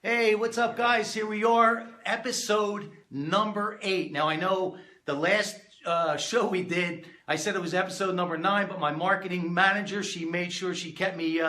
Hey, what's up, guys? Here we are, episode number 8. Now, I know the last show we did, I said it was episode number 9, but my marketing manager, she made sure she kept me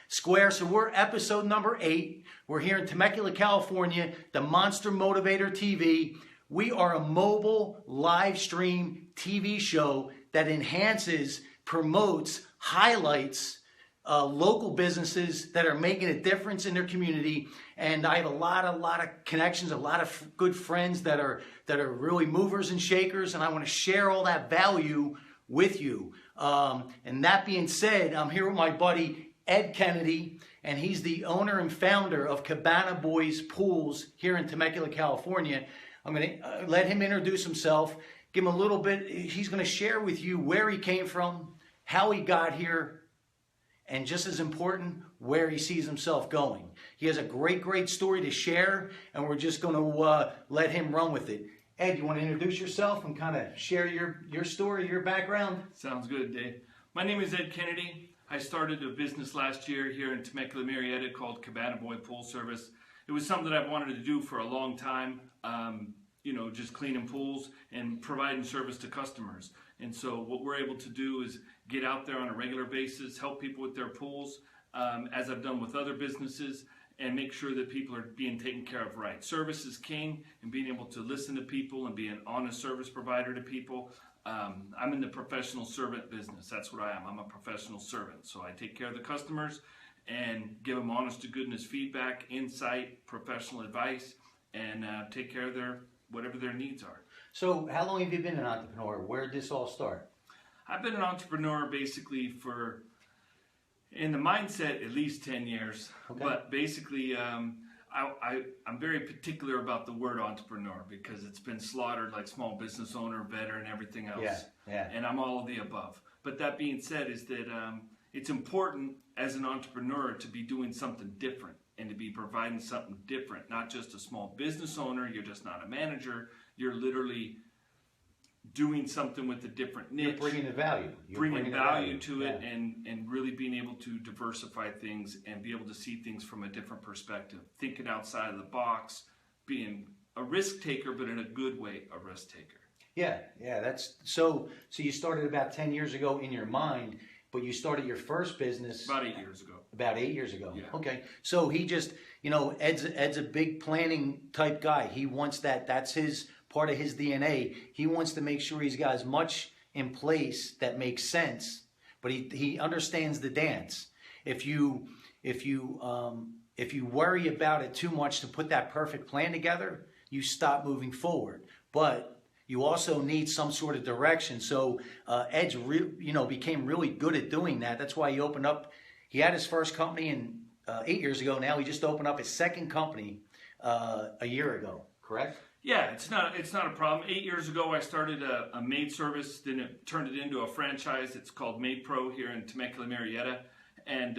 square. So we're episode number 8. We're here in Temecula, California, the Monster Motivator TV. We are a mobile live stream TV show that enhances, promotes, highlights local businesses that are making a difference in their community. And I have a lot of connections, a lot of good friends that are really movers and shakers, and I want to share all that value with you. And that being said, I'm here with my buddy Ed Kennedy, and he's the owner and founder of Cabana Boys Pools here in Temecula, California. I'm going to let him introduce himself, give him a little bit. He's going to share with you where he came from, how he got here, and just as important, where he sees himself going. He has a great story to share, and we're just going to let him run with it. Ed, you want to introduce yourself and kind of share your story, your background? Sounds good, Dave. My name is Ed Kennedy. I started a business last year here in Temecula, Marietta called Cabana Boy Pool Service. It was something that I've wanted to do for a long time, just cleaning pools and providing service to customers. And so what we're able to do is get out there on a regular basis, help people with their pools, as I've done with other businesses, and make sure that people are being taken care of right. Service is king, and being able to listen to people and be an honest service provider to people. I'm in the professional servant business. That's what I am. I'm a professional servant. So I take care of the customers and give them honest to goodness feedback, insight, professional advice, and take care of whatever their needs are. So how long have you been an entrepreneur? Where did this all start? I've been an entrepreneur basically in the mindset, at least 10 years. Okay. But basically, I'm very particular about the word entrepreneur because it's been slaughtered like small business owner, better, and everything else. Yeah. And I'm all of the above. But that being said is that it's important as an entrepreneur to be doing something different and to be providing something different, not just a small business owner. You're just not a manager. You're literally doing something with a different niche. You're bringing the value. Bringing value to it, and really being able to diversify things and be able to see things from a different perspective. Thinking outside of the box, being a risk taker, but in a good way, a risk taker. Yeah. That's so you started about 10 years ago in your mind, but you started your first business about 8 years ago. About 8 years ago. Yeah. Okay. So he just, Ed's a big planning type guy. He wants that. That's his part of his DNA. He wants to make sure he's got as much in place that makes sense, but he understands the dance. If you worry about it too much to put that perfect plan together, you stop moving forward. But you also need some sort of direction. So Ed's became really good at doing that. That's why he opened up. He had his first company 8 years ago. Now he just opened up his second company a year ago. Correct? Yeah, it's not a problem. 8 years ago, I started a maid service. Then it turned it into a franchise. It's called Maid Pro here in Temecula, Marietta, and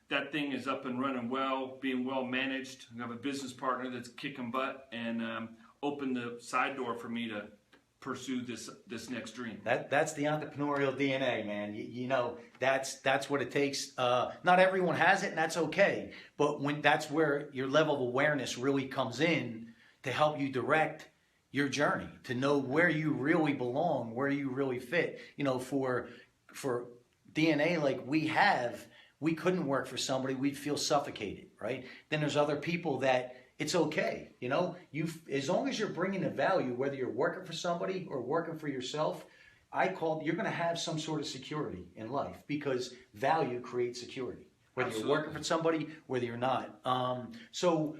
that thing is up and running well, being well managed. I have a business partner that's kicking butt and opened the side door for me to pursue this next dream. That's the entrepreneurial DNA, man. That's what it takes. Not everyone has it, and that's okay. But that's where your level of awareness really comes in to help you direct your journey, to know where you really belong, where you really fit. For DNA like we couldn't work for somebody, we'd feel suffocated, right? Then there's other people that it's okay. As long as you're bringing the value, whether you're working for somebody or working for yourself, you're going to have some sort of security in life because value creates security. Whether Absolutely. You're working for somebody, whether you're not. So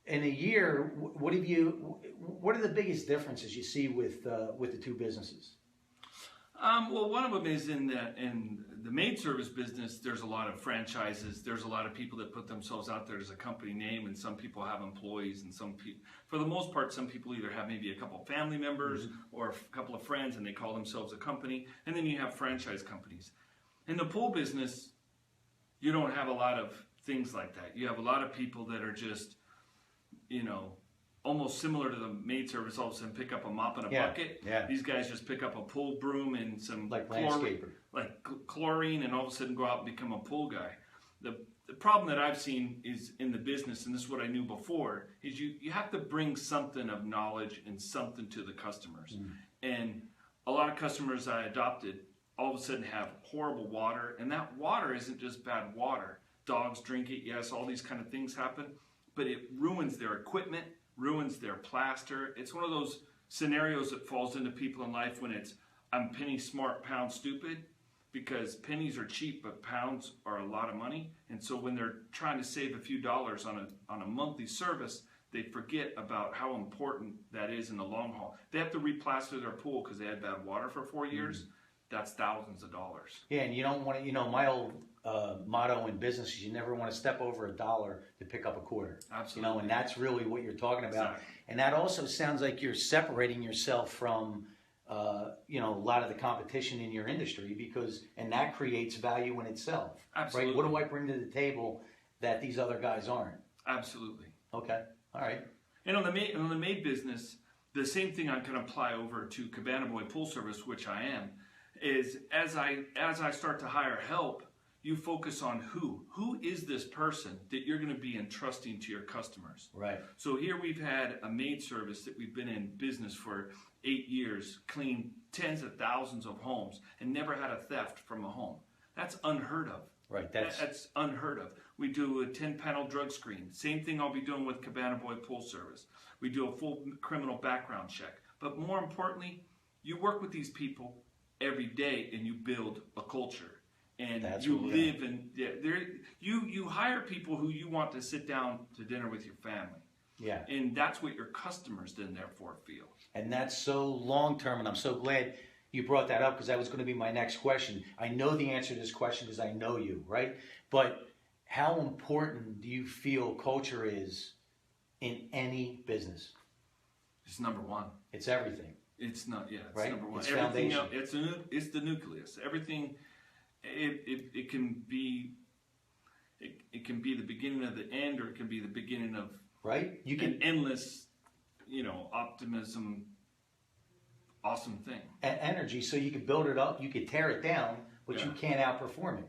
in a year, what are the biggest differences you see with the two businesses? Well, one of them is in the maid service business. There's a lot of franchises. There's a lot of people that put themselves out there as a company name, and some people have employees, and some people, for the most part, some people either have maybe a couple family members or a couple of friends, and they call themselves a company. And then you have franchise companies. In the pool business, you don't have a lot of things like that. You have a lot of people that are just, almost similar to the maid service. All of a sudden pick up a mop and a bucket. Yeah. These guys just pick up a pool broom and some landscaper, chlorine, and all of a sudden go out and become a pool guy. The the problem that I've seen is in the business, and this is what I knew before, is you have to bring something of knowledge and something to the customers. And a lot of customers I adopted all of a sudden have horrible water, and that water isn't just bad water. Dogs drink it, yes, all these kind of things happen, but it ruins their equipment, ruins their plaster. It's one of those scenarios that falls into people in life when it's, I'm penny smart, pound stupid, because pennies are cheap, but pounds are a lot of money. And so when they're trying to save a few dollars on a monthly service, they forget about how important that is in the long haul. They have to replaster their pool because they had bad water for 4 years. That's thousands of dollars. Yeah, and you don't want to, my old motto in business is you never want to step over $1 to pick up a quarter. Absolutely. And that's really what you're talking about. Exactly. And that also sounds like you're separating yourself from, a lot of the competition in your industry and that creates value in itself. Absolutely. Right? What do I bring to the table that these other guys aren't? Absolutely. Okay. All right. And on the maid business, the same thing I can apply over to Cabana Boy Pool Service, which I am, is as I start to hire help, you focus on who is this person that you're going to be entrusting to your customers. Right. So here we've had a maid service that we've been in business for 8 years, cleaned tens of thousands of homes, and never had a theft from a home. That's unheard of. Right. That's unheard of. We do a 10-panel drug screen. Same thing I'll be doing with Cabana Boy Pool Service. We do a full criminal background check. But more importantly, you work with these people every day and you build a culture. And you live in you hire people who you want to sit down to dinner with your family. Yeah. And that's what your customers then therefore feel. And that's so long term, and I'm so glad you brought that up because that was going to be my next question. I know the answer to this question because I know you, right? But how important do you feel culture is in any business? It's number one. It's everything. It's not, yeah, it's right? number one. It's everything foundation. Else, it's the nucleus. Everything, it can be the beginning of the end, or it can be the beginning of right. You can an endless, optimism, awesome thing. Energy, so you can build it up, you can tear it down, but you can't outperform it.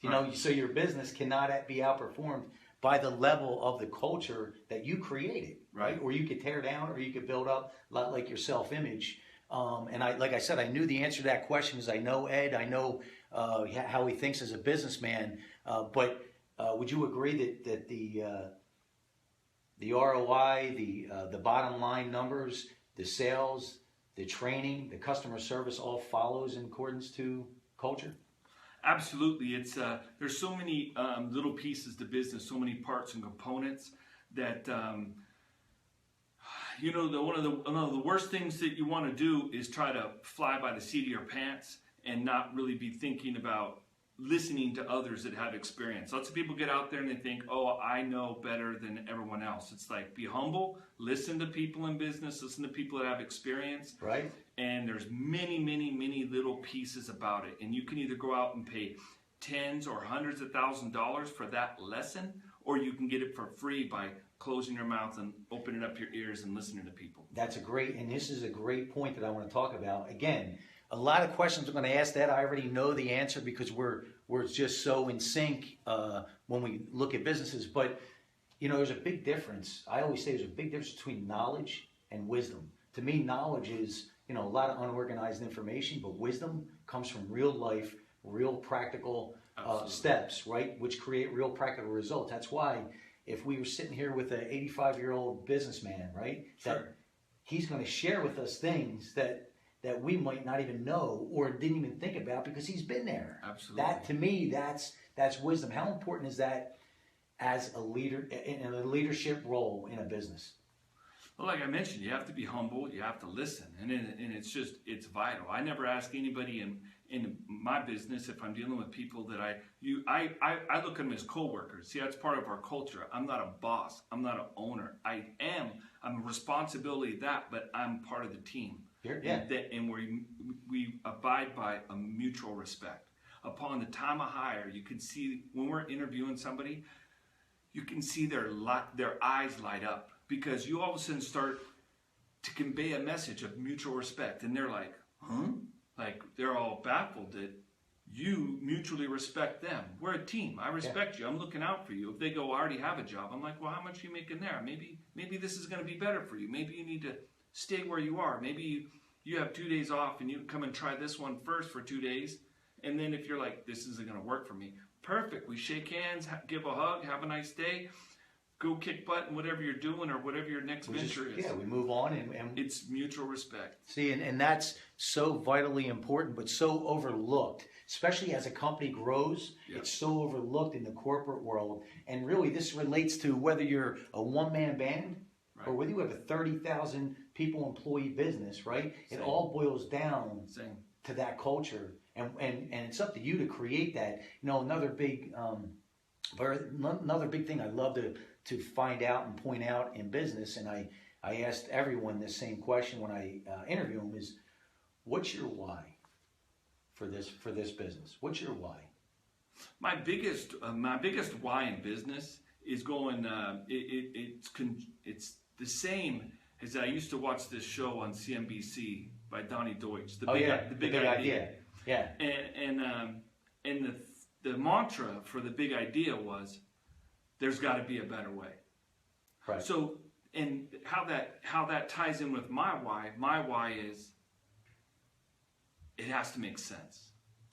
Right. So your business cannot be outperformed by the level of the culture that you created, right? Or you could tear down, or you could build up, a lot like your self-image. And like I said, I knew the answer to that question because I know Ed, I know how he thinks as a businessman. But would you agree that the ROI, the bottom line numbers, the sales, the training, the customer service all follows in accordance to culture? Absolutely. It's there's so many little pieces to business, so many parts and components that one of the worst things that you want to do is try to fly by the seat of your pants and not really be thinking about listening to others that have experience. Lots of people get out there and they think, oh, I know better than everyone else. It's like, be humble, listen to people in business, listen to people that have experience. Right. And there's many, many, many little pieces about it. And you can either go out and pay tens or hundreds of $1,000s for that lesson, or you can get it for free by closing your mouth and opening up your ears and listening to people. And this is a great point that I want to talk about. Again, a lot of questions I'm going to ask that I already know the answer because we're just so in sync when we look at businesses. But, there's a big difference. I always say there's a big difference between knowledge and wisdom. To me, knowledge is, a lot of unorganized information, but wisdom comes from real life, real practical steps, right? Which create real practical results. That's why if we were sitting here with an 85-year-old businessman, right? Sure. That he's going to share with us things that we might not even know or didn't even think about because he's been there. Absolutely. That, to me, that's wisdom. How important is that as a leader in a leadership role in a business? Well, like I mentioned, you have to be humble. You have to listen, and it's vital. I never ask anybody in my business if I'm dealing with people that I look at them as coworkers. See, that's part of our culture. I'm not a boss. I'm not an owner. I'm a responsibility of that, but I'm part of the team. Yeah. And we abide by a mutual respect. Upon the time of hire, you can see when we're interviewing somebody, you can see their eyes light up because you all of a sudden start to convey a message of mutual respect, and they're like, huh? Like they're all baffled that you mutually respect them. We're a team. I respect you. I'm looking out for you. If they go, I already have a job, I'm like, well, how much are you making there? Maybe this is going to be better for you. Maybe you need to stay where you are. Maybe you have 2 days off and you come and try this one first for 2 days. And then if you're like, this isn't going to work for me, perfect. We shake hands, give a hug, have a nice day, go kick butt in whatever you're doing or whatever your next venture is. Yeah, we move on. And it's mutual respect. See, and that's so vitally important, but so overlooked. Especially as a company grows, it's so overlooked in the corporate world. And really, this relates to whether you're a one-man band or whether you have a 30,000 people employee business, right? Same. It all boils down to that culture. And it's up to you to create that. You know, another big thing I love to find out and point out in business, and I asked everyone this same question when I interview them, is what's your why for this business? What's your why? My biggest why in business is going. It's the same as I used to watch this show on CNBC by Donnie Deutsch. The big idea. Yeah. And the mantra for the big idea was, there's got to be a better way. Right. So, and how that ties in with my why is, it has to make sense.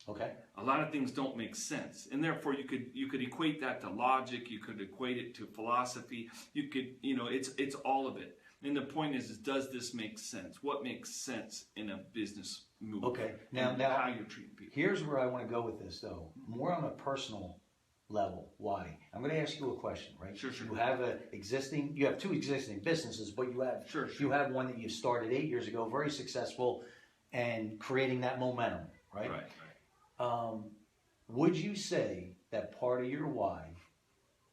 Okay. A lot of things don't make sense, and therefore you could equate that to logic. You could equate it to philosophy. You could, it's all of it. And the point is does this make sense? What makes sense in a business move? Okay. Now how you're treating people. Here's where I want to go with this, though. More on a personal level. Why? I'm going to ask you a question, right? Sure. You have you have two existing businesses, but you have you have one that you started 8 years ago, very successful, and creating that momentum, right? Right. Would you say that part of your why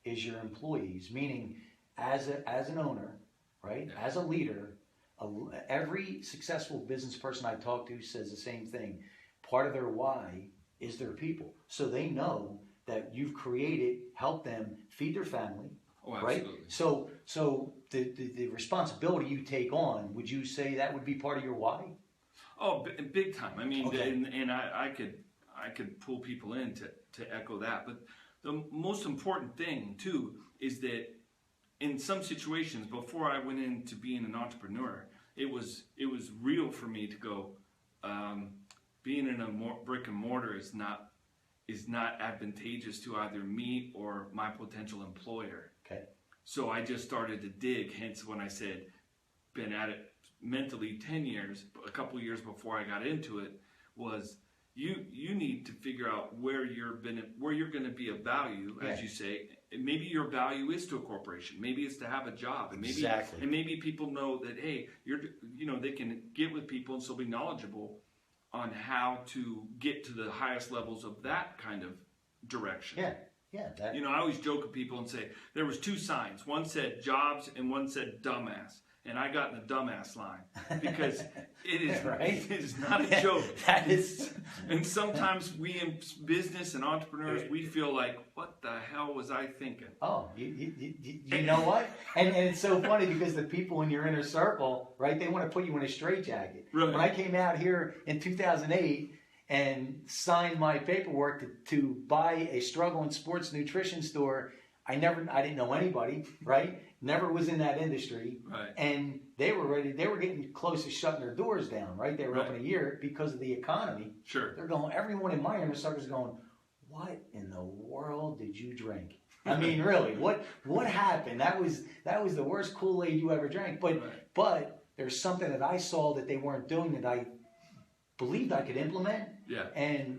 is your employees? Meaning, as an owner, right? Yeah. As a leader, every successful business person I talk to says the same thing. Part of their why is their people, so they know that you've created, help them feed their family, right? So the responsibility you take on, would you say that would be part of your why? Oh, big time. I mean, and I could pull people in to echo that. But the most important thing too is that in some situations, before I went into being an entrepreneur, it was real for me to go, being in a brick and mortar is not advantageous to either me or my potential employer. Okay. So I just started to dig, hence when I said, been at it mentally 10 years, a couple years before I got into it, was you need to figure out where you're going to be of value, as you say. Maybe your value is to a corporation. Maybe it's to have a job. And maybe people know that, hey, they can get with people and still be knowledgeable on how to get to the highest levels of that kind of direction. Yeah. I always joke with people and say there was two signs. One said jobs and one said dumbass. And I got in the dumbass line because it is it is not a joke. And sometimes we in business and entrepreneurs, we feel like, what the hell was I thinking? Oh, you know what? And it's so funny because the people in your inner circle, right, they want to put you in a straitjacket. Right. When I came out here in 2008 and signed my paperwork to buy a struggling sports nutrition store, I didn't know anybody, right? Never was in that industry. Right. And they were getting close to shutting their doors down, right? They were open a year because of the economy. Sure. They're going, everyone in my inner circle is going, what in the world did you drink? I mean, really, what happened? That was the worst Kool-Aid you ever drank. But there's something that I saw that they weren't doing that I believed I could implement. Yeah. And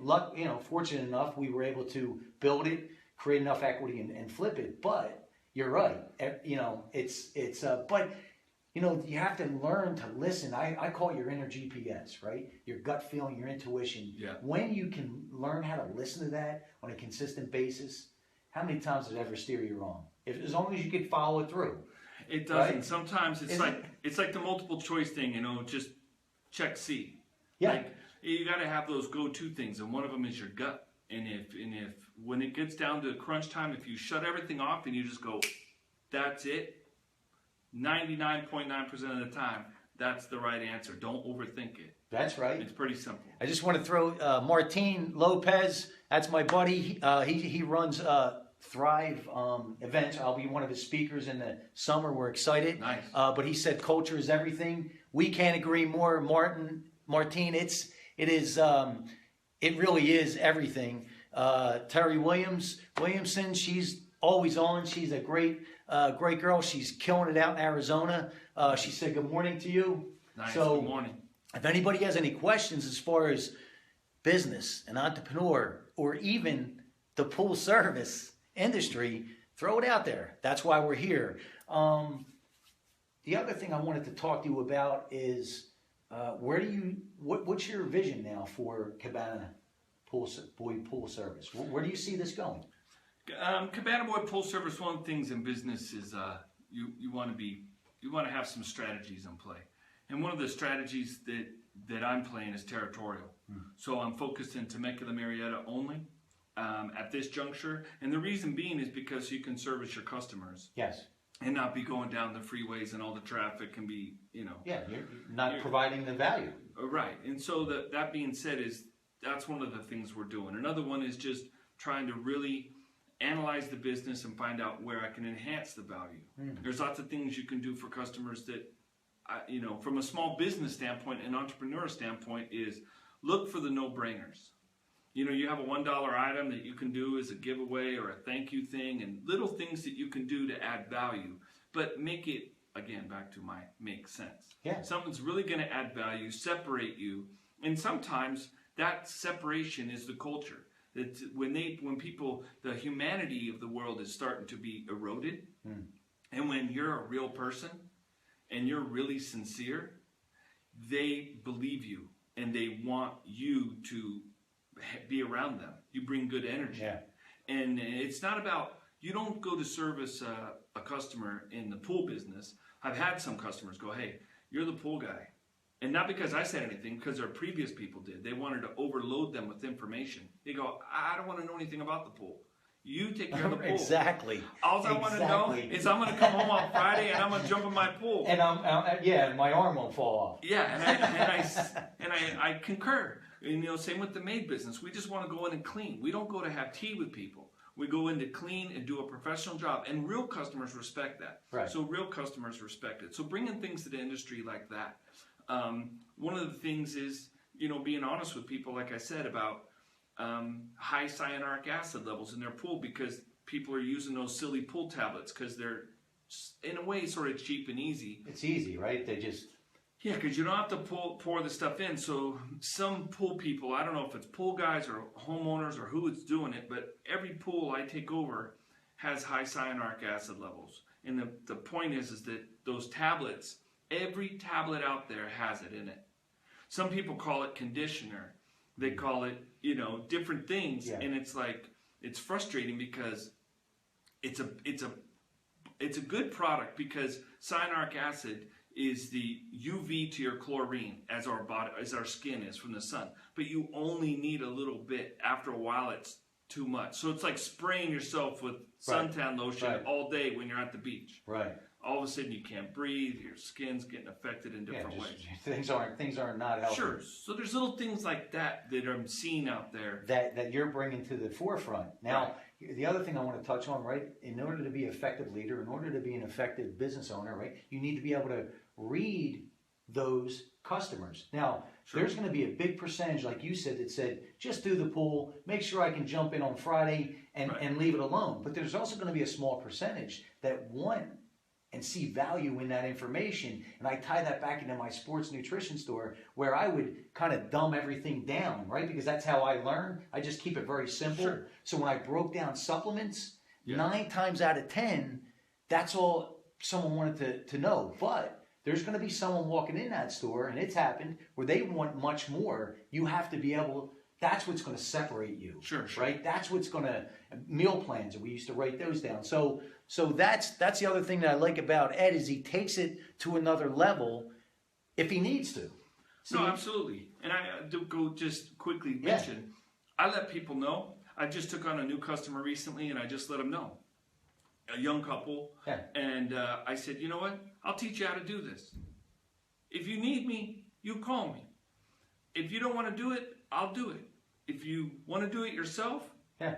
fortunate enough, we were able to build it, create enough equity and flip it. But you're right. But you have to learn to listen. I call it your inner GPS, right? Your gut feeling, your intuition. Yeah. When you can learn how to listen to that on a consistent basis, how many times does it ever steer you wrong? As long as you can follow it through. It doesn't. Right? Sometimes it's like the multiple choice thing, just check C. Yeah. Like, you got to have those go-to things, and one of them is your gut. And if when it gets down to crunch time, if you shut everything off and you just go, that's it, 99.9% of the time, that's the right answer. Don't overthink it. That's right. It's pretty simple. I just want to throw Martin Lopez. That's my buddy. He runs Thrive events. I'll be one of his speakers in the summer. We're excited. Nice. But he said culture is everything. We can't agree more, Martin. It really is everything. Terry Williamson. She's always on. She's a great girl. She's killing it out in Arizona. She said good morning to you. Nice. So, good morning. if anybody has any questions as far as business, an entrepreneur, or even the pool service industry, throw it out there. That's why we're here. The other thing I wanted to talk to you about is what's your vision now for Cabana pool service? Where do you see this going? Cabana Boy Pool Service. One of the things in business is you want to have some strategies in play. And one of the strategies that I'm playing is territorial. So I'm focused in Temecula, Murrieta only at this juncture. And the reason being is because you can service your customers. Yes. And not be going down the freeways and all the traffic can be, Yeah, you're not providing the value. Right. And so that being said, that's one of the things we're doing. Another one is just trying to really analyze the business and find out where I can enhance the value. There's lots of things you can do for customers that, from a small business standpoint and entrepreneur standpoint, is look for the no-brainers. You have a $1 item that you can do as a giveaway or a thank you thing, and little things that you can do to add value, but make it, again, back to my make sense. Yeah. Something's really going to add value, separate you, and sometimes that separation is the culture. That when people, the humanity of the world is starting to be eroded, and when you're a real person and you're really sincere, they believe you and they want you to be around them. You bring good energy. Yeah. And it's not about, you don't go to service a customer in the pool business. I've had some customers go, hey, you're the pool guy. And not because I said anything, because their previous people did. They wanted to overload them with information. They go, I don't want to know anything about the pool. You take care of the pool. Exactly. All I want to know is I'm going to come home on Friday and I'm going to jump in my pool. And my arm won't fall off. Yeah, and I concur. And, same with the maid business. We just want to go in and clean. We don't go to have tea with people. We go in to clean and do a professional job. And real customers respect that. Right. So real customers respect it. So bringing things to the industry like that. One of the things is, being honest with people, like I said, about high cyanuric acid levels in their pool, because people are using those silly pool tablets because they're, in a way, sort of cheap and easy. It's easy, right? They just... Yeah, because you don't have to pour the stuff in. So some pool people, I don't know if it's pool guys or homeowners or who is doing it, but every pool I take over has high cyanuric acid levels. And the point is that those tablets, every tablet out there has it in it. Some people call it conditioner. They call it, different things. Yeah. And it's like, it's frustrating because it's a good product, because cyanuric acid is the UV to your chlorine as our skin is from the sun. But you only need a little bit. After a while, it's too much. So it's like spraying yourself with suntan lotion all day when you're at the beach. Right. All of a sudden you can't breathe. Your skin's getting affected in different ways. Things are not healthy. Sure. So there's little things like that I'm seeing out there that you're bringing to the forefront. Now, the other thing I want to touch on, right? In order to be an effective leader, in order to be an effective business owner, right? You need to be able to read those customers. Now, there's going to be a big percentage, like you said, that said, just do the pool, make sure I can jump in on Friday and leave it alone. But there's also going to be a small percentage that want and see value in that information. And I tie that back into my sports nutrition store, where I would kind of dumb everything down, right? Because that's how I learn. I just keep it very simple. Sure. So when I broke down supplements, 9 times out of 10, that's all someone wanted to know. But there's going to be someone walking in that store, and it's happened, where they want much more. You have to be able, that's what's going to separate you. Sure. Right? That's what's going to, meal plans, and we used to write those down. So that's the other thing that I like about Ed, is he takes it to another level if he needs to. No, absolutely. And I do go just quickly mention, I let people know. I just took on a new customer recently, and I just let them know. A young couple, and I said, you know what? I'll teach you how to do this. If you need me, you call me. if you don't want to do it, I'll do it. If you want to do it yourself, Yeah.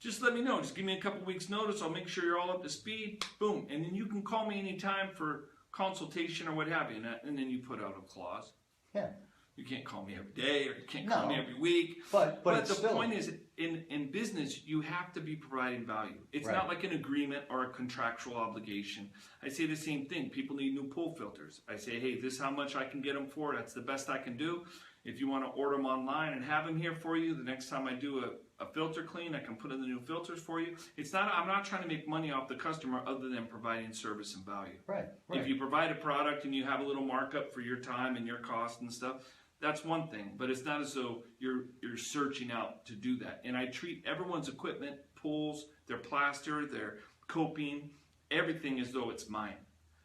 just let me know. Just give me a couple weeks notice. I'll make sure you're all up to speed. Boom. And then you can call me anytime for consultation or what have you. And then you put out a clause. Yeah. You can't call me every day, or you can't call me every week. But the still, point is, in business, you have to be providing value. It's Right. not like an agreement or a contractual obligation. I say the same thing. People need new pool filters. I say, hey, this is how much I can get them for. That's the best I can do. If you want to order them online and have them here for you, the next time I do a filter clean, I can put in the new filters for you. I'm not trying to make money off the customer other than providing service and value. Right. If you provide a product and you have a little markup for your time and your cost and stuff, that's one thing. But it's not as though you're searching out to do that. And I treat everyone's equipment, pools, their plaster, their coping, everything as though it's mine.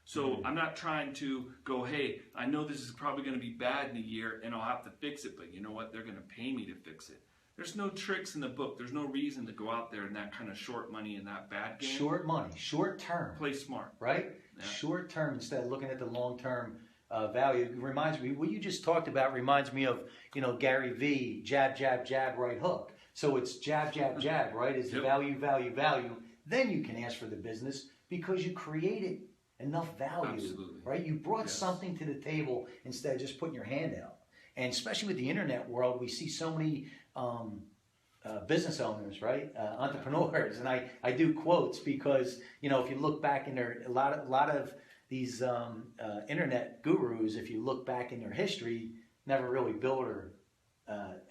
So I'm not trying to go, hey, I know this is probably going to be bad in a year and I'll have to fix it, but you know what? They're going to pay me to fix it. There's no tricks in the book. There's no reason to go out there in that kind of short money and that bad game. Short money, short term. Play smart. Right? Yeah. Short term instead of looking at the long term value. It reminds me, what you just talked about reminds me of, Gary V, jab, jab, jab, right hook. So it's jab, jab, jab, right? Is the value, value, value. Then you can ask for the business because you created enough value. Absolutely. Right? You brought something to the table instead of just putting your hand out. And especially with the internet world, we see so many business owners, right? Entrepreneurs. And I do quotes because, if you look back in there, a lot of these internet gurus, if you look back in their history, never really built or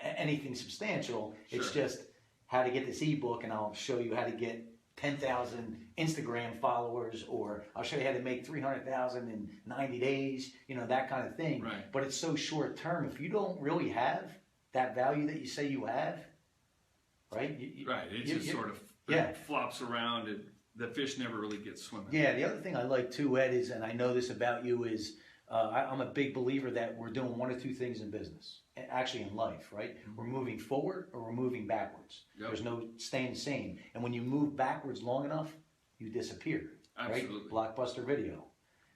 anything substantial. Sure. It's just how to get this ebook, and I'll show you how to get 10,000 Instagram followers, or I'll show you how to make 300,000 in 90 days, that kind of thing. Right. But it's so short term. If you don't really have that value that you say you have, right? It just sort of flops around and the fish never really gets swimming. Yeah, the other thing I like too, Ed, is, and I know this about you, is I'm a big believer that we're doing one or two things in business, actually in life, right? Mm-hmm. We're moving forward or we're moving backwards. Yep. There's no staying the same. And when you move backwards long enough, you disappear. Absolutely. Right? Blockbuster Video,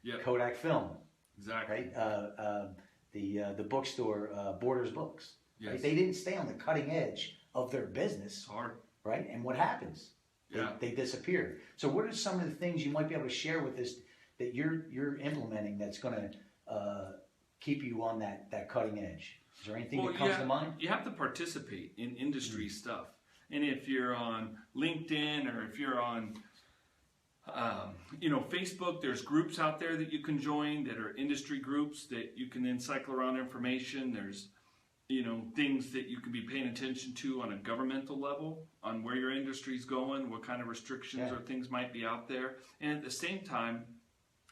yep. Kodak Film, exactly. Right? The bookstore, Borders Books. Yes. Right? They didn't stay on the cutting edge of their business. It's hard. Right? And what happens? They disappear. So what are some of the things you might be able to share with us that you're implementing that's going to keep you on that cutting edge? Is there anything that comes to mind? You have to participate in industry stuff. And if you're on LinkedIn or if you're on Facebook, there's groups out there that you can join that are industry groups that you can then cycle around information. There's things that you can be paying attention to on a governmental level, on where your industry's going, what kind of restrictions or things might be out there. And at the same time,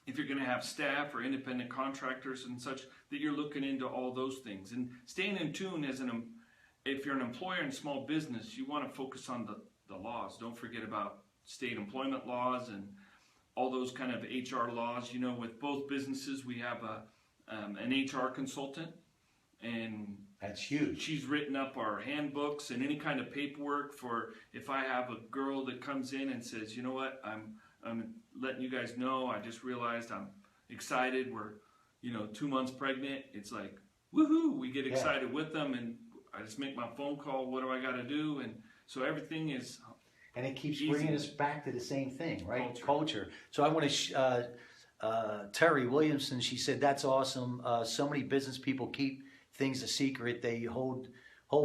if you're going to have staff or independent contractors and such, that you're looking into all those things. And staying in tune if you're an employer in small business, you want to focus on the laws. Don't forget about state employment laws and all those kind of HR laws. With both businesses, we have an HR consultant, and that's huge. She's written up our handbooks and any kind of paperwork for if I have a girl that comes in and says, you know what, I'm letting you guys know, I just realized I'm excited. We're, 2 months pregnant. It's like, woohoo, we get excited with them, and I just make my phone call. What do I got to do? And so everything is and it keeps bringing us back to the same thing, right? Culture. So I want to, Terry Williamson, she said, that's awesome. So many business people keep things a secret. They hold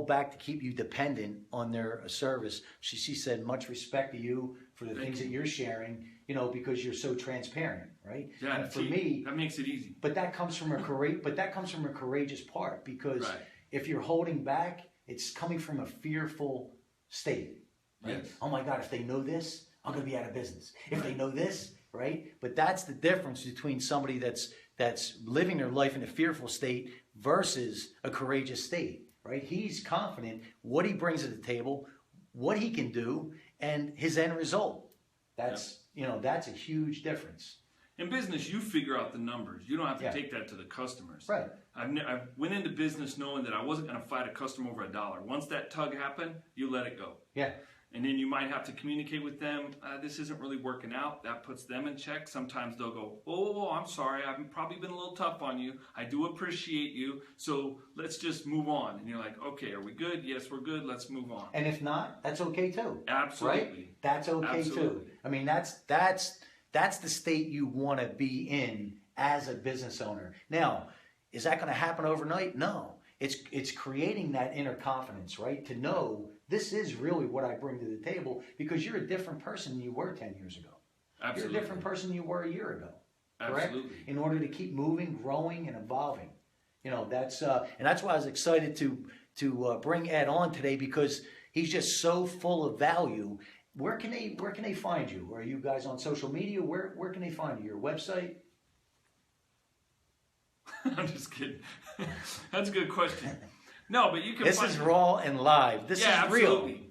back to keep you dependent on their service. She said, much respect to you for the things that you're sharing, because you're so transparent, right? Yeah, and for me, that makes it easy. But that comes from a courageous part, because if you're holding back, it's coming from a fearful state, right? Yes. Oh my God, if they know this, I'm going to be out of business. If they know this, right? But that's the difference between somebody that's living their life in a fearful state versus a courageous state, right? He's confident what he brings to the table, what he can do, and his end result. That's that's a huge difference. In business, you figure out the numbers. You don't have to take that to the customers. Right. I went into business knowing that I wasn't going to fight a customer over $1. Once that tug happened, you let it go. Yeah. And then you might have to communicate with them. This isn't really working out. That puts them in check. Sometimes they'll go, oh, I'm sorry. I've probably been a little tough on you. I do appreciate you. So let's just move on. And you're like, okay, are we good? Yes, we're good. Let's move on. And if not, that's okay too. Absolutely. Right? That's okay Absolutely. too. I mean, that's the state you want to be in as a business owner. Now, is that going to happen overnight? No. It's creating that inner confidence, right? To know this is really what I bring to the table, because you're a different person than you were 10 years ago. Absolutely. You're a different person than you were a year ago. Correct? Absolutely. In order to keep moving, growing, and evolving. You know, that's and that's why I was excited to bring Ed on today, because he's just so full of value. Where can they find you? Are you guys on social media? Where can they find you? Your website? I'm just kidding. That's a good question. No, but you can. This is raw and live. This is absolutely. real.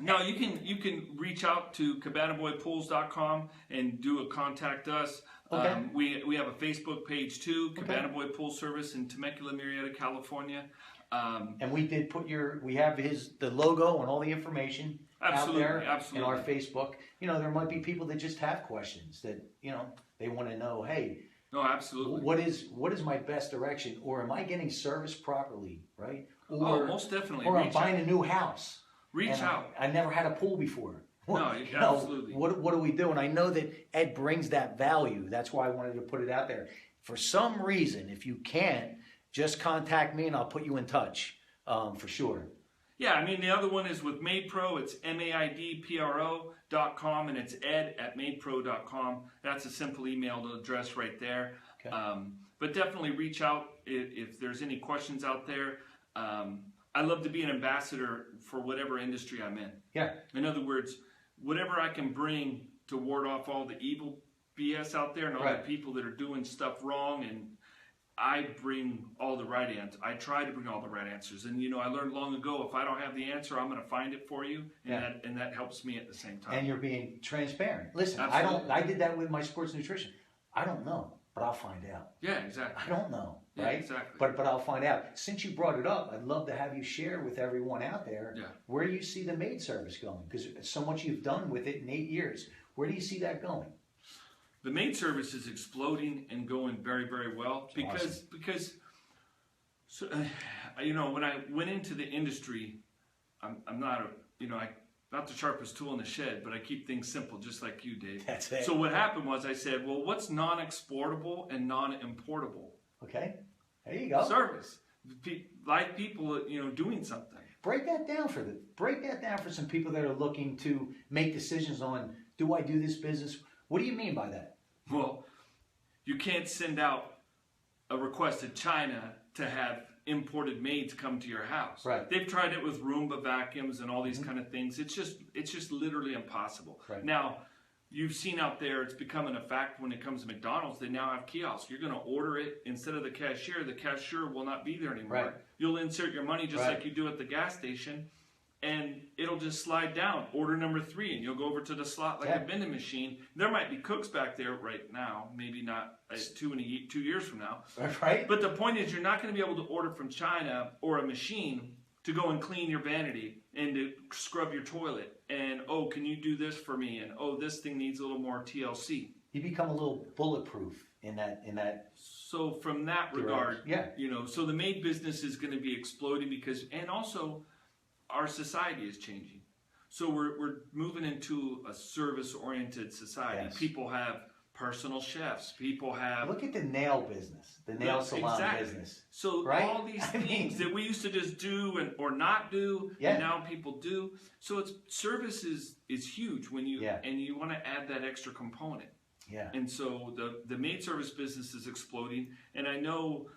No, you can reach out to cabanaboypools.com and do a contact us. Okay. We have a Facebook page too, Cabana Boy Pool Service in Temecula, Murrieta, California. And we did put we have the logo and all the information Absolutely, out there absolutely. in our Facebook. You know, there might be people that just have questions that, you know, they want to know, hey, no, absolutely. what is my best direction? Or am I getting service properly, right? Or, most definitely. Or I'm buying a new house. Reach out. I never had a pool before. No, absolutely. What do we do? And I know that Ed brings that value. That's why I wanted to put it out there. For some reason, if you can't, just contact me and I'll put you in touch for sure. Yeah, I mean, the other one is with MaidPro. It's maidpro.com, and it's ed@maidpro.com. That's a simple email address right there. Okay. But definitely reach out if there's any questions out there. I love to be an ambassador for whatever industry I'm in. Yeah. In other words, whatever I can bring to ward off all the evil BS out there and all the people that are doing stuff wrong, and I bring all the right answers. I try to bring all the right answers. And, you know, I learned long ago, if I don't have the answer, I'm going to find it for you. And that helps me at the same time. And you're being transparent. Listen, Absolutely. I did that with my sports nutrition. I don't know, but I'll find out. Yeah, exactly. I don't know, Yeah, right? exactly. But I'll find out. Since you brought it up, I'd love to have you share with everyone out there where you see the maid service going. Because so much you've done with it in 8 years. Where do you see that going? The maid service is exploding and going very, very well because so, you know, when I went into the industry, I'm not not the sharpest tool in the shed, but I keep things simple, just like you, Dave. That's it. So what happened was I said, well, what's non-exportable and non-importable? Okay, there you go. Service, like people, you know, doing something. Break that down for some people that are looking to make decisions on, do I do this business? What do you mean by that? Well, you can't send out a request to China to have imported maids come to your house. Right. They've tried it with Roomba vacuums and all these kind of things. It's just literally impossible. Right. Now, you've seen out there, it's becoming a fact when it comes to McDonald's. They now have kiosks. You're going to order it instead of the cashier will not be there anymore. Right. You'll insert your money just like you do at the gas station, and it'll just slide down. Order number 3, and you'll go over to the slot like a vending machine. There might be cooks back there right now, maybe not 2 years from now. Right. But the point is, you're not going to be able to order from China or a machine to go and clean your vanity and to scrub your toilet. And, oh, can you do this for me? And, oh, this thing needs a little more TLC. You become a little bulletproof in that. So from that regard, yeah. you know, so the maid business is going to be exploding because, and also, our society is changing. So we're moving into a service-oriented society. Yes. People have personal chefs. People have... Look at the nail business, the nail salon business. So all these things that we used to just do or not do, and now people do. So service is huge when you and you want to add that extra component. Yeah. And so the maid service business is exploding, and I know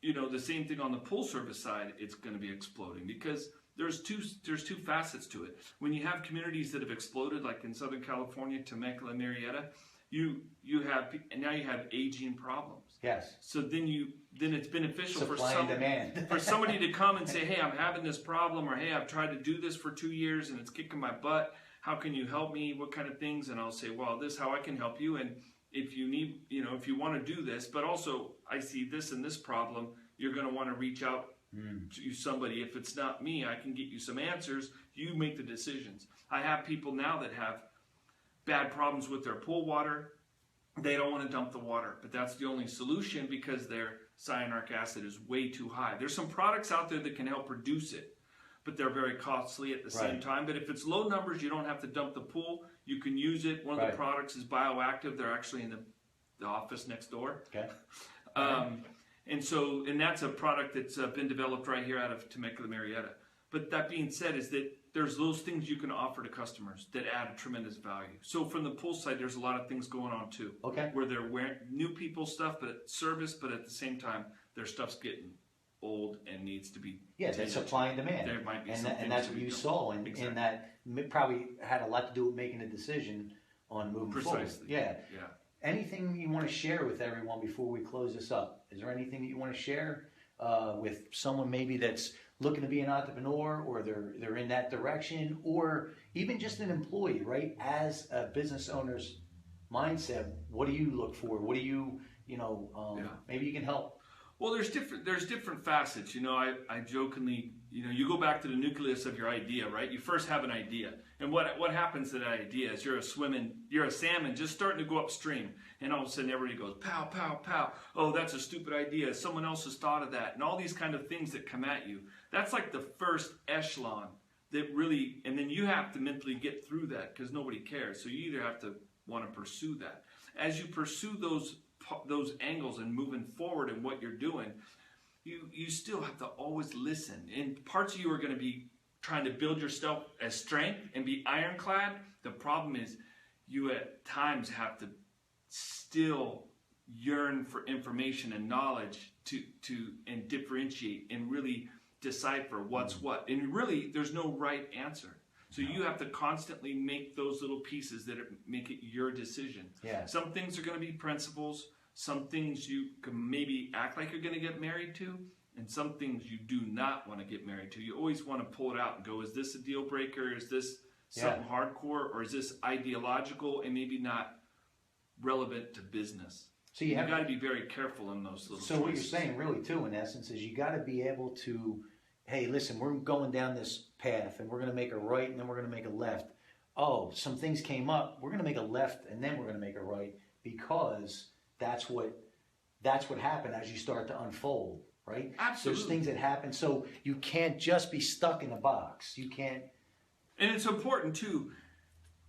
you know, the same thing on the pool service side. It's going to be exploding because there's two facets to it. When you have communities that have exploded, like in Southern California, Temecula, Murrieta, you have aging problems. Yes. So then it's beneficial Supply and demand. for somebody to come and say, hey, I'm having this problem, or hey, I've tried to do this for 2 years and it's kicking my butt. How can you help me? What kind of things? And I'll say, well, this is how I can help you. And if you need, you know, if you want to do this, but also I see this and this problem, you're going to want to reach out to somebody. If it's not me, I can get you some answers. You make the decisions. I have people now that have bad problems with their pool water. They don't want to dump the water, but that's the only solution because their cyanuric acid is way too high. There's some products out there that can help reduce it, but they're very costly at the same time. But if it's low numbers, you don't have to dump the pool. You can use it. One of the products is bioactive. They're actually in the office next door. Okay. And that's a product that's been developed right here out of Temecula, Marietta. But that being said, is that there's those things you can offer to customers that add a tremendous value. So from the pool side, there's a lot of things going on too. Okay. Where they're wearing new people stuff, but service, but at the same time, their stuff's getting old and needs to be. Yeah, that's supply and demand. There might be and that's what you saw, and that probably had a lot to do with making a decision on moving forward. Yeah. Anything you want to share with everyone before we close this up? Is there anything that you want to share with someone maybe that's looking to be an entrepreneur, or they're in that direction, or even just an employee, right? As a business owner's mindset, what do you look for? What do you, maybe you can help. Well, there's different facets. I jokingly, you go back to the nucleus of your idea, right? You first have an idea. And what happens to that idea is you're a salmon just starting to go upstream. And all of a sudden everybody goes, pow, pow, pow. Oh, that's a stupid idea. Someone else has thought of that. And all these kind of things that come at you. That's like the first echelon that really, and then you have to mentally get through that because nobody cares. So you either have to want to pursue that. As you pursue those angles and moving forward in what you're doing, you still have to always listen. And parts of you are going to be trying to build yourself as strength and be ironclad. The problem is you at times have to still yearn for information and knowledge to and differentiate and really decipher what's what. And really, there's no right answer. So you have to constantly make those little pieces that make it your decision. Yeah. Some things are going to be principles. Some things you can maybe act like you're going to get married to. And some things you do not want to get married to. You always want to pull it out and go, is this a deal breaker? Is this something hardcore? Or is this ideological and maybe not relevant to business? So you got to be very careful in those little choices. What you're saying really too, in essence, is you got to be able to, hey, listen, we're going down this path and we're going to make a right and then we're going to make a left. Oh, some things came up. We're going to make a left and then we're going to make a right, because that's what happened as you start to unfold, right? Absolutely. There's things that happen, so you can't just be stuck in a box. You can't. And it's important too.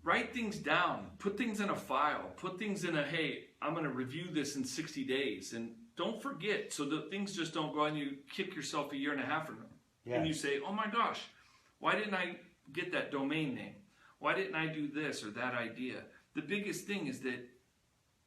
Write things down. Put things in a file. Put things in hey, I'm going to review this in 60 days. And don't forget, so that things just don't go and you kick yourself a year and a half from now. Yeah. And you say, oh my gosh, why didn't I get that domain name? Why didn't I do this or that idea? The biggest thing is that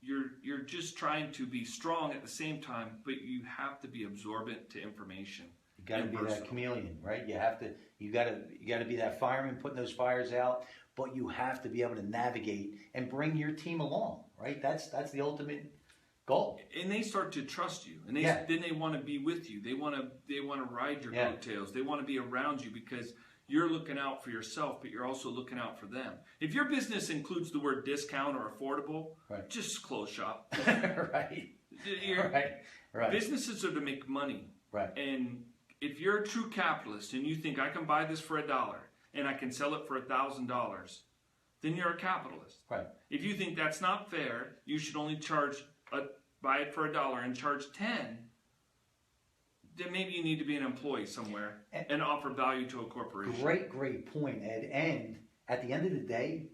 you're just trying to be strong at the same time, but you have to be absorbent to information. You got to be that chameleon, right? You got to be that fireman putting those fires out, but you have to be able to navigate and bring your team along, right? That's the ultimate goal. And they start to trust you, and then they want to be with you. They want to ride your coattails. They want to be around you because you're looking out for yourself, but you're also looking out for them. If your business includes the word discount or affordable, just close shop. Right. Businesses are to make money. Right. And if you're a true capitalist and you think I can buy this for $1 and I can sell it for $1,000, then you're a capitalist. Right. If you think that's not fair, you should only buy it for $1 and charge $10. Then maybe you need to be an employee somewhere and offer value to a corporation. Great point, Ed. And at the end of the day,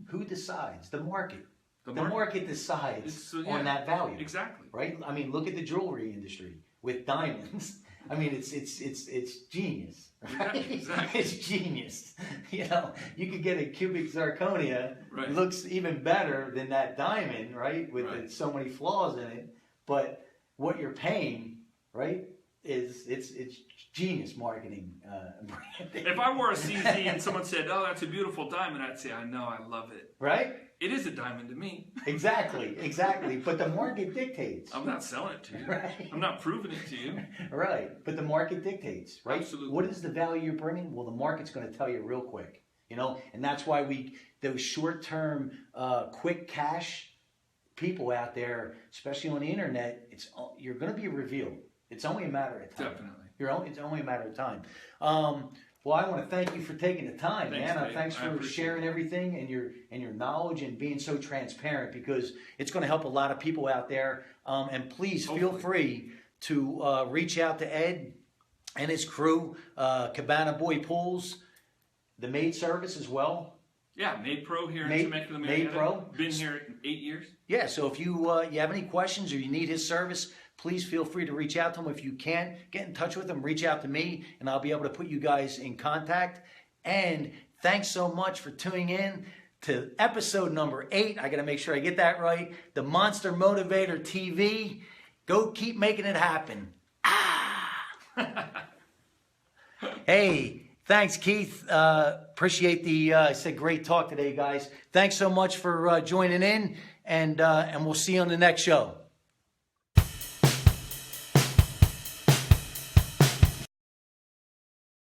who decides? The market. The market decides on that value. Exactly. Right? I mean, look at the jewelry industry with diamonds. I mean, it's genius. Right? Exactly. It's genius. You could get a cubic zirconia. Right. It looks even better than that diamond, right? With so many flaws in it. But what you're paying, right? It's genius marketing. If I wore a CZ and someone said, "Oh, that's a beautiful diamond," I'd say, "I know, I love it." Right? It is a diamond to me. Exactly. But the market dictates. I'm not selling it to you. Right. I'm not proving it to you. Right. But the market dictates, right? Absolutely. What is the value you're bringing? Well, the market's going to tell you real quick. And that's why those short-term, quick cash people out there, especially on the internet, you're going to be revealed. It's only a matter of time. Definitely. It's only a matter of time. Well, I want to thank you for taking the time, Thanks, man. Dave. Thanks for sharing everything and your knowledge and being so transparent, because it's going to help a lot of people out there. And please feel free to reach out to Ed and his crew, Cabana Boy Pools, the maid service as well. Yeah, Maid Pro here in Temecula, Marietta. Maid Pro. Been here 8 years. Yeah, so if you have any questions or you need his service, please feel free to reach out to him. If you can't get in touch with him, reach out to me, and I'll be able to put you guys in contact. And thanks so much for tuning in to episode number 8. I got to make sure I get that right. The Monster Motivator TV. Go keep making it happen. Hey. Thanks, Keith. Appreciate I said great talk today, guys. Thanks so much for joining in, and we'll see you on the next show.